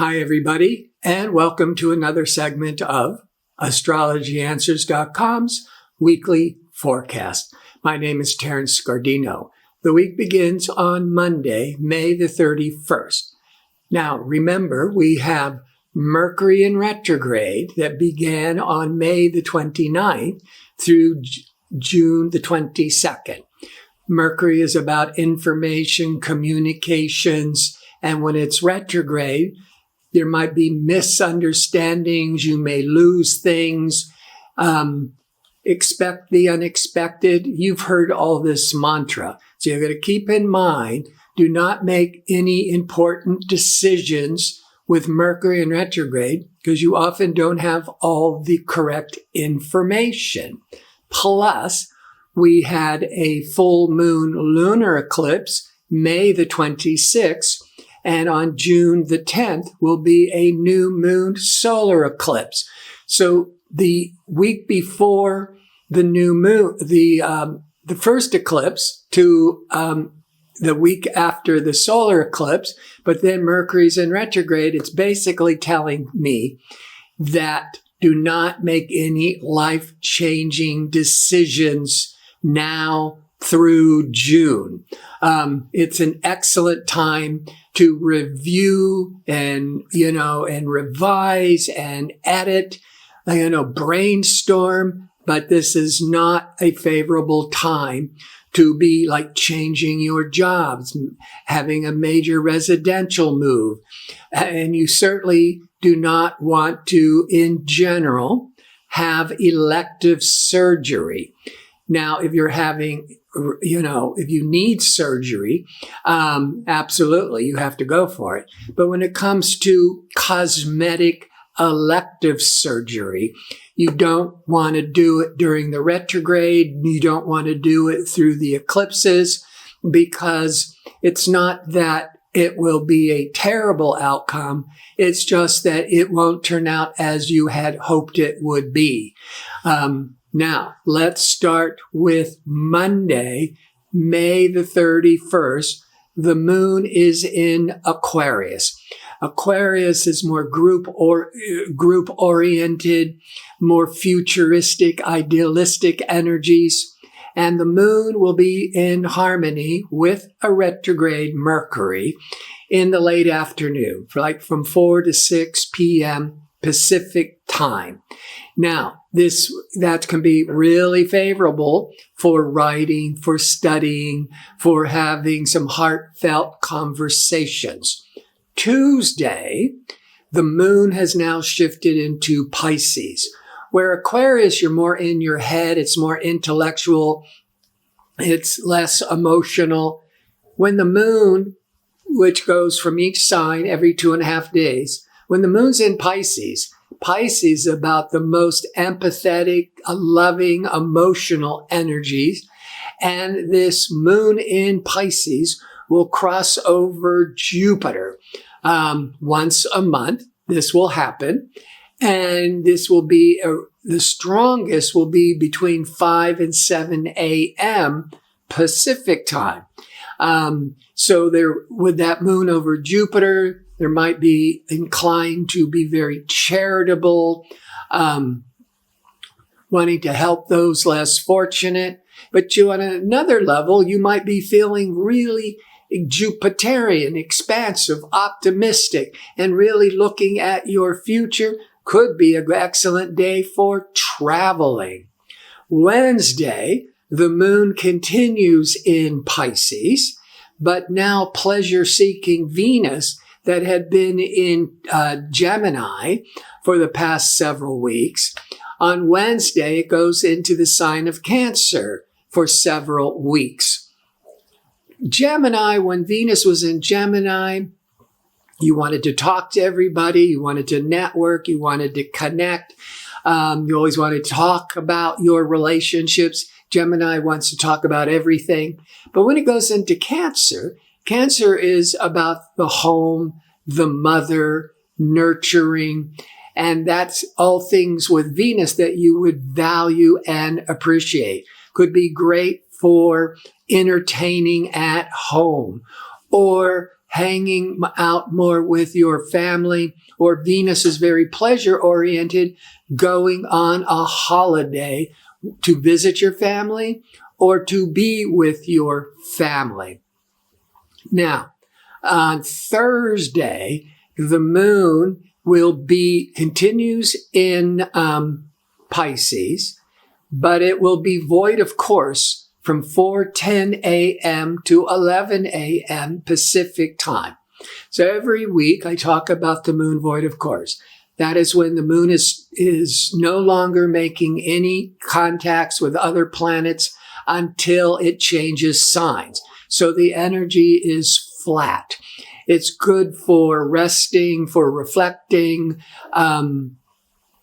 Hi, everybody, and welcome to another segment of AstrologyAnswers.com's weekly forecast. My name is Terrence Scardino. The week begins on Monday, May the 31st. Now, remember, we have Mercury in retrograde that began on May the 29th through June the 22nd. Mercury is about information, communications, and when it's retrograde, there might be misunderstandings. You may lose things. Expect the unexpected. You've heard all this mantra. So you're going to keep in mind, do not make any important decisions with Mercury in retrograde because you often don't have all the correct information. Plus, we had a full moon lunar eclipse, May the 26th. And on June the 10th will be a new moon solar eclipse. So the week before the new moon, the first eclipse to the week after the solar eclipse, but then Mercury's in retrograde, it's basically telling me that do not make any life-changing decisions now through June. It's an excellent time to review and revise and edit, brainstorm, but this is not a favorable time to be like changing your jobs, having a major residential move. And you certainly do not want to, in general, have elective surgery. Now, if you're having, if you need surgery, absolutely, you have to go for it. But when it comes to cosmetic elective surgery, you don't want to do it during the retrograde. You don't want to do it through the eclipses because it's not that it will be a terrible outcome. It's just that it won't turn out as you had hoped it would be. Now, let's start with Monday, May the 31st. The moon is in Aquarius. Aquarius is more group-oriented, more futuristic, idealistic energies. And the moon will be in harmony with a retrograde Mercury in the late afternoon, from 4 to 6 p.m. Pacific time. Now, that can be really favorable for writing, for studying, for having some heartfelt conversations. Tuesday, the moon has now shifted into Pisces, where Aquarius, you're more in your head, it's more intellectual, it's less emotional. When the moon, which goes from each sign every 2.5 days, when the moon's in Pisces, Pisces is about the most empathetic, loving, emotional energies. And this moon in Pisces will cross over Jupiter once a month. This will happen. And this will be, the strongest will be between 5 and 7 a.m. Pacific time. So there, with that moon over Jupiter, there might be inclined to be very charitable, wanting to help those less fortunate. But on another level, you might be feeling really Jupiterian, expansive, optimistic, and really looking at your future. Could be an excellent day for traveling. Wednesday, the moon continues in Pisces, but now pleasure-seeking Venus that had been in Gemini for the past several weeks. On Wednesday, it goes into the sign of Cancer for several weeks. Gemini, when Venus was in Gemini, you wanted to talk to everybody, you wanted to network, you wanted to connect, you always wanted to talk about your relationships. Gemini wants to talk about everything. But when it goes into Cancer, Cancer is about the home, the mother, nurturing, and that's all things with Venus that you would value and appreciate. Could be great for entertaining at home or hanging out more with your family, or Venus is very pleasure-oriented, going on a holiday to visit your family or to be with your family. Now, on Thursday, the moon continues in Pisces, but it will be void of course from 4:10 a.m. to 11 a.m. Pacific time. So every week I talk about the moon void of course. That is when the moon is no longer making any contacts with other planets until it changes signs. So the energy is flat. It's good for resting, for reflecting.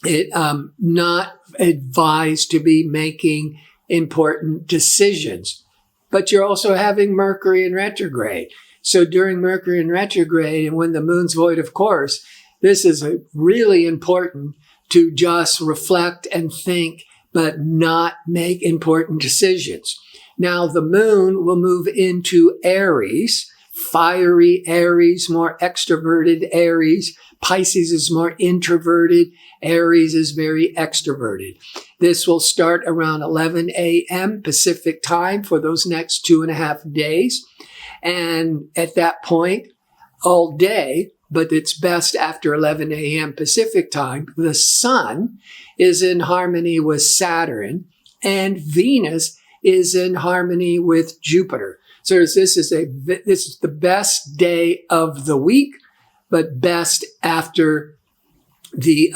Not advised to be making important decisions. But you're also having Mercury in retrograde. So during Mercury in retrograde and when the moon's void of course, this is really important to just reflect and think, but not make important decisions. Now the moon will move into Aries, fiery Aries, more extroverted Aries. Pisces is more introverted. Aries is very extroverted. This will start around 11 a.m. Pacific time for those next 2.5 days. And at that point, all day, but it's best after 11 a.m. Pacific time, the sun is in harmony with Saturn and Venus is in harmony with Jupiter. So this is the best day of the week, but best after the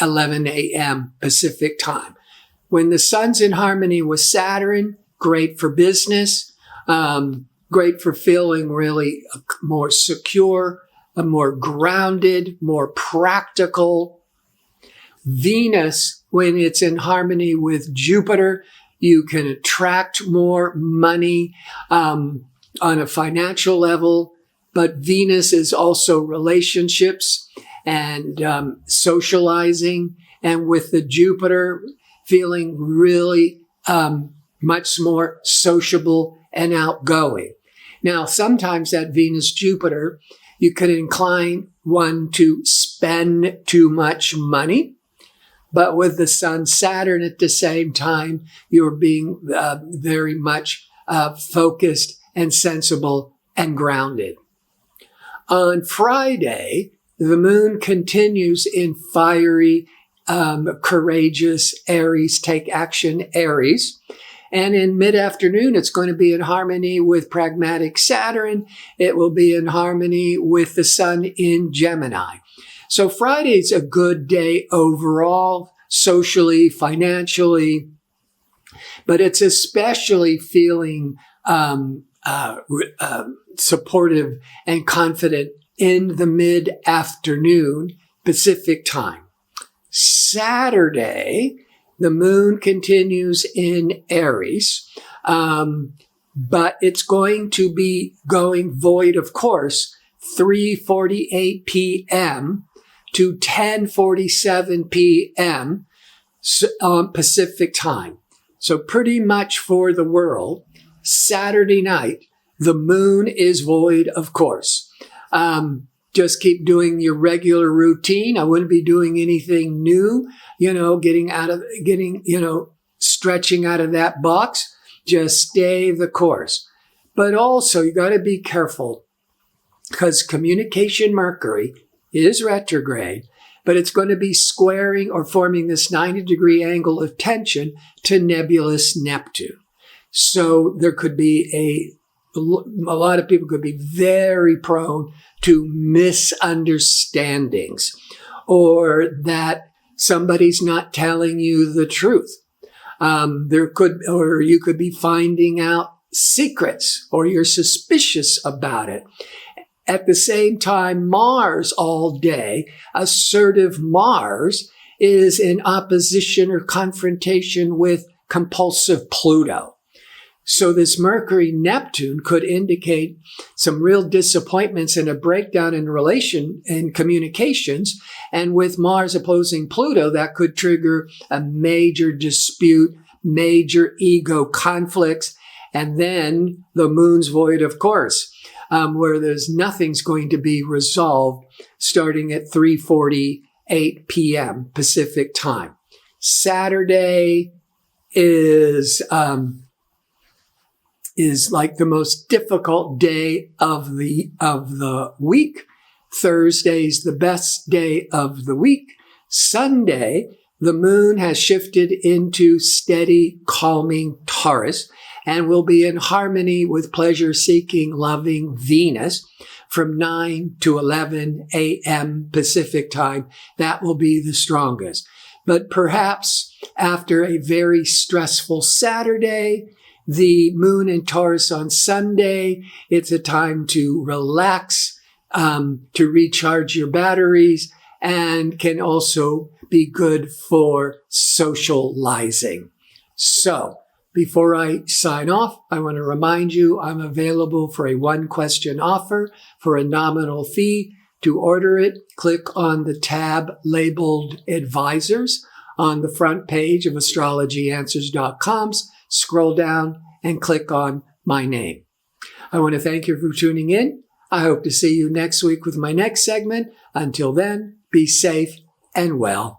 11 a.m. Pacific time. When the sun's in harmony with Saturn, great for business, great for feeling really more secure, more grounded, more practical. Venus, when it's in harmony with Jupiter, you can attract more money on a financial level. But Venus is also relationships and socializing. And with the Jupiter, feeling really much more sociable and outgoing. Now, sometimes that Venus-Jupiter, you could incline one to spend too much money. But with the Sun-Saturn at the same time, you're being very much focused and sensible and grounded. On Friday, the moon continues in fiery, courageous Aries, take action Aries. And in mid-afternoon, it's going to be in harmony with pragmatic Saturn. It will be in harmony with the sun in Gemini. So Friday's a good day overall, socially, financially, but it's especially feeling supportive and confident in the mid-afternoon Pacific time. Saturday, the moon continues in Aries, but it's going to be going void, of course, 3:48 p.m. to 10:47 p.m. Pacific time. So pretty much for the world, Saturday night, the moon is void, of course. Just keep doing your regular routine. I wouldn't be doing anything new, stretching out of that box. Just stay the course. But also, you got to be careful because communication Mercury is retrograde, but it's going to be squaring or forming this 90-degree angle of tension to nebulous Neptune. So there could be a lot of people could be very prone to misunderstandings, or that somebody's not telling you the truth. You could be finding out secrets, or you're suspicious about it. At the same time, Mars all day, assertive Mars, is in opposition or confrontation with compulsive Pluto. So this Mercury-Neptune could indicate some real disappointments and a breakdown in communications. And with Mars opposing Pluto, that could trigger a major dispute, major ego conflicts, and then the moon's void, of course. where nothing's going to be resolved starting at 3:48 p.m. Pacific time. Saturday is like the most difficult day of the week. Thursday's the best day of the week. Sunday, the moon has shifted into steady, calming Taurus and will be in harmony with pleasure-seeking, loving Venus from 9 to 11 a.m. Pacific time. That will be the strongest. But perhaps after a very stressful Saturday, the moon in Taurus on Sunday, it's a time to relax, to recharge your batteries, and can also be good for socializing. So, before I sign off, I want to remind you I'm available for a one-question offer for a nominal fee. To order it, click on the tab labeled Advisors on the front page of astrologyanswers.com. Scroll down and click on my name. I want to thank you for tuning in. I hope to see you next week with my next segment. Until then, be safe and well.